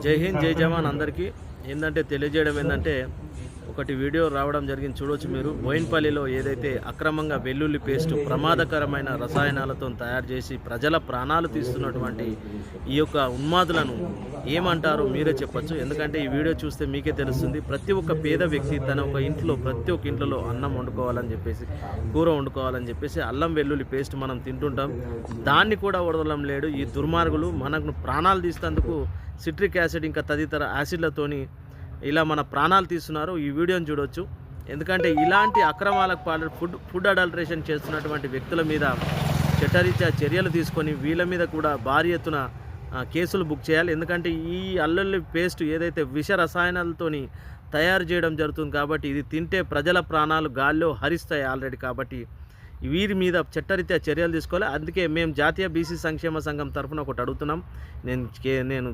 జై హింద్, జై జవాన్ అందరికీ. ఏంటంటే తెలియజేయడం ఏంటంటే, ఒకటి వీడియో రావడం జరిగింది, చూడవచ్చు మీరు. బోయిన్పల్లిలో ఏదైతే అక్రమంగా వెల్లుల్లి పేస్ట్ ప్రమాదకరమైన రసాయనాలతో తయారు చేసి ప్రజల ప్రాణాలు తీస్తున్నటువంటి ఈ యొక్క ఉన్మాదులను ఏమంటారో మీరే చెప్పచ్చు. ఎందుకంటే ఈ వీడియో చూస్తే మీకే తెలుస్తుంది. ప్రతి ఒక్క పేద వ్యక్తి తన ఒక ఇంట్లో, ప్రతి ఒక్క ఇంట్లో అన్నం వండుకోవాలని చెప్పేసి, కూర వండుకోవాలని చెప్పేసి అల్లం వెల్లుల్లి పేస్ట్ మనం తింటుంటాం. దాన్ని కూడా వదలడం లేడు ఈ దుర్మార్గులు. మనకు ప్రాణాలు తీసేందుకు సిట్రిక్ యాసిడ్ ఇంకా తదితర యాసిడ్లతోని ఇలా మన ప్రాణాలు తీస్తున్నారు. ఈ వీడియోని చూడవచ్చు. ఎందుకంటే ఇలాంటి అక్రమాలకు ఫుడ్ అడల్ట్రేషన్ చేస్తున్నటువంటి వ్యక్తుల మీద చట్టరీత్యా చర్యలు తీసుకొని వీళ్ళ మీద కూడా భారీ ఎత్తున కేసులు బుక్ చేయాలి. ఎందుకంటే ఈ అల్లుల్లి పేస్ట్ ఏదైతే విష రసాయనాలతోని తయారు చేయడం జరుగుతుంది కాబట్టి ఇది తింటే ప్రజల ప్రాణాలు గాల్లో హరిస్తాయి ఆల్రెడీ. కాబట్టి వీరి మీద చట్టరీత్యా చర్యలు తీసుకోవాలి. అందుకే మేము జాతీయ బీసీ సంక్షేమ సంఘం తరఫున ఒకటి అడుగుతున్నాం. నేను